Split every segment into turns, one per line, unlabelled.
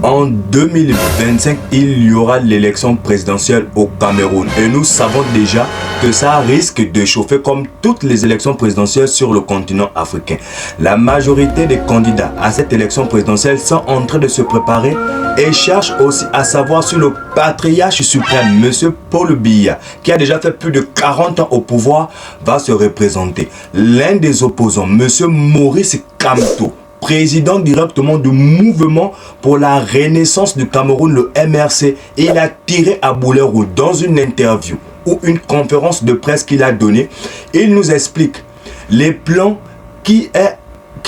En 2025, il y aura l'élection présidentielle au Cameroun et nous savons déjà que ça risque de chauffer comme toutes les élections présidentielles sur le continent africain. La majorité des candidats à cette élection présidentielle sont en train de se préparer et cherchent aussi à savoir si le patriarche suprême, M. Paul Biya, qui a déjà fait plus de 40 ans au pouvoir, va se représenter. L'un des opposants, M. Maurice Kamto, président directement du mouvement pour la renaissance du Cameroun, le MRC, et il a tiré à boulet rouge dans une interview ou une conférence de presse qu'il a donnée. Il nous explique les plans qui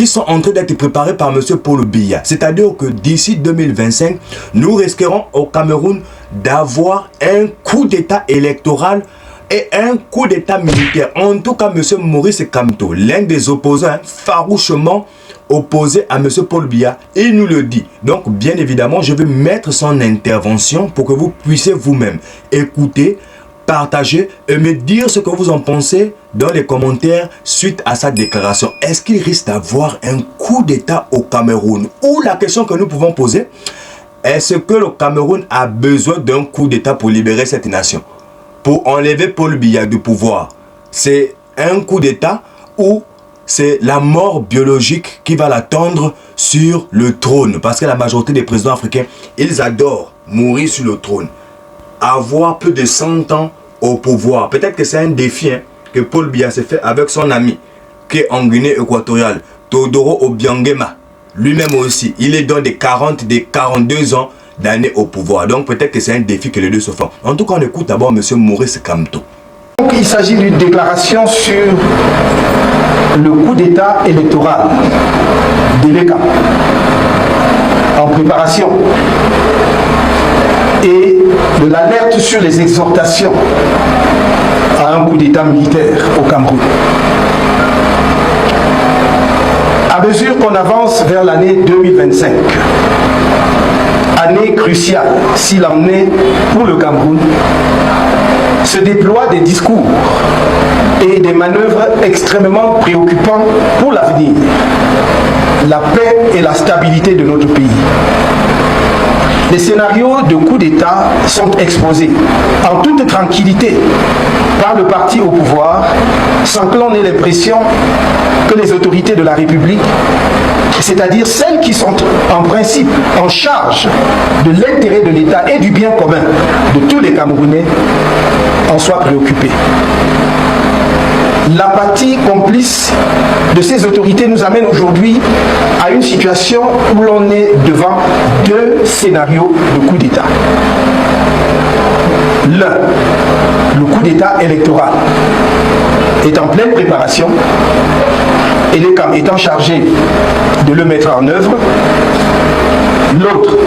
sont en train d'être préparés par M. Paul Biya. C'est-à-dire que d'ici 2025, nous risquerons au Cameroun d'avoir un coup d'état électoral et un coup d'état militaire. En tout cas, M. Maurice Kamto, l'un des opposants farouchement opposé à M. Paul Biya, il nous le dit. Donc, bien évidemment, je vais mettre son intervention pour que vous puissiez vous-même écouter, partager et me dire ce que vous en pensez dans les commentaires suite à sa déclaration. Est-ce qu'il risque d'avoir un coup d'état au Cameroun? Ou la question que nous pouvons poser, est-ce que le Cameroun a besoin d'un coup d'état pour libérer cette nation? Pour enlever Paul Biya du pouvoir, c'est un coup d'état ou c'est la mort biologique qui va l'attendre sur le trône? Parce que la majorité des présidents africains, ils adorent mourir sur le trône. Avoir plus de 100 ans au pouvoir. Peut-être que c'est un défi que Paul Biya s'est fait avec son ami qui est en Guinée équatoriale, Teodoro Obiangema. Lui-même aussi, il est dans des 40, des 42 ans d'années au pouvoir. Donc peut-être que c'est un défi que les deux se font. En tout cas, on écoute d'abord M. Maurice Kamto.
Donc il s'agit d'une déclaration sur le coup d'état électoral de l'ECA en préparation et de l'alerte sur les exhortations à un coup d'état militaire au Cameroun. À mesure qu'on avance vers l'année 2025, année cruciale s'il en est pour le Cameroun, se déploient des discours et des manœuvres extrêmement préoccupants pour l'avenir, la paix et la stabilité de notre pays. Les scénarios de coup d'État sont exposés en toute tranquillité par le parti au pouvoir, sans que l'on ait l'impression que les autorités de la République, c'est-à-dire celles qui sont en principe en charge de l'intérêt de l'État et du bien commun de tous les Camerounais, en soient préoccupées. L'apathie complice de ces autorités nous amène aujourd'hui à une situation où l'on est devant deux scénarios de coup d'État. L'un, le coup d'État électoral, est en pleine préparation et l'ECAM étant chargé de le mettre en œuvre. L'autre,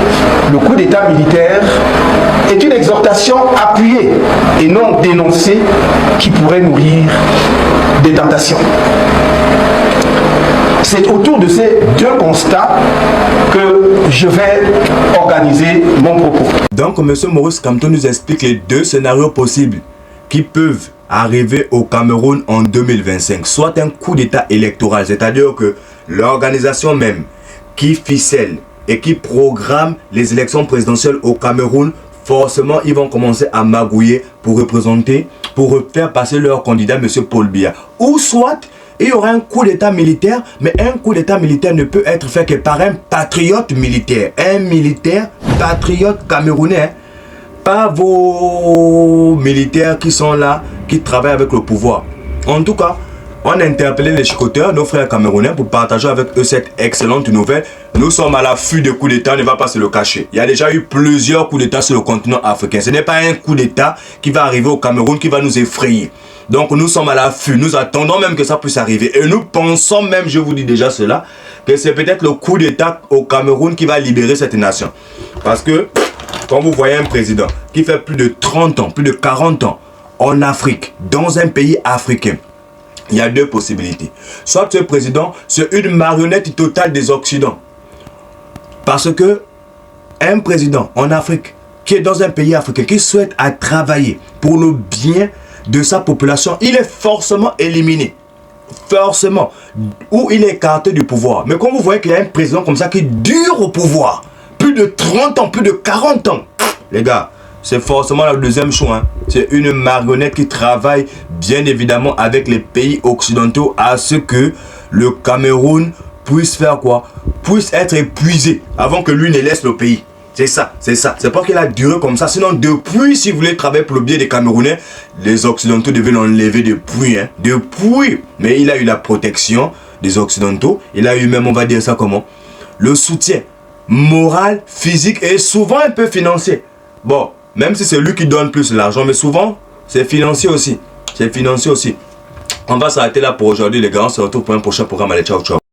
le coup d'État militaire, est une exhortation appuyée et non dénoncée qui pourrait nourrir des tentations. C'est autour de ces deux constats que je vais organiser mon propos.
Donc, M. Maurice Kamto nous explique les deux scénarios possibles qui peuvent arriver au Cameroun en 2025. Soit un coup d'état électoral, c'est-à-dire que l'organisation même qui ficelle et qui programme les élections présidentielles au Cameroun, forcément, ils vont commencer à magouiller pour représenter, pour faire passer leur candidat, M. Paul Biya. Ou soit, il y aura un coup d'état militaire, mais un coup d'état militaire ne peut être fait que par un patriote militaire. Un militaire patriote camerounais. Pas vos militaires qui sont là, qui travaillent avec le pouvoir. En tout cas, on a interpellé les chicoteurs, nos frères camerounais, pour partager avec eux cette excellente nouvelle. Nous sommes à l'affût des coups d'État, on ne va pas se le cacher. Il y a déjà eu plusieurs coups d'État sur le continent africain. Ce n'est pas un coup d'État qui va arriver au Cameroun qui va nous effrayer. Donc nous sommes à l'affût, nous attendons même que ça puisse arriver. Et nous pensons même, je vous dis déjà cela, que c'est peut-être le coup d'État au Cameroun qui va libérer cette nation. Parce que, quand vous voyez un président qui fait plus de 30 ans, plus de 40 ans en Afrique, dans un pays africain, il y a deux possibilités. Soit ce président, c'est une marionnette totale des Occidents. Parce que un président en Afrique, qui est dans un pays africain, qui souhaite à travailler pour le bien de sa population, il est forcément éliminé. Forcément. Ou il est écarté du pouvoir. Mais quand vous voyez qu'il y a un président comme ça qui dure au pouvoir, plus de 30 ans, plus de 40 ans. Les gars, c'est forcément le deuxième choix. Hein. C'est une marionnette qui travaille bien évidemment avec les pays occidentaux à ce que le Cameroun puisse faire quoi? Puisse être épuisé avant que lui ne laisse le pays. C'est ça, c'est ça. C'est pas qu'il a duré comme ça. Sinon, depuis, si vous voulez travailler pour le bien des Camerounais, les Occidentaux devaient l'enlever depuis. Hein. Depuis. Mais il a eu la protection des Occidentaux. Il a eu même, on va dire ça comment? Le soutien moral, physique et souvent un peu financier. Bon, même si c'est lui qui donne plus l'argent, mais souvent, c'est financier aussi. C'est financier aussi. On va s'arrêter là pour aujourd'hui, les gars. On se retrouve pour un prochain programme. Allez, ciao, ciao.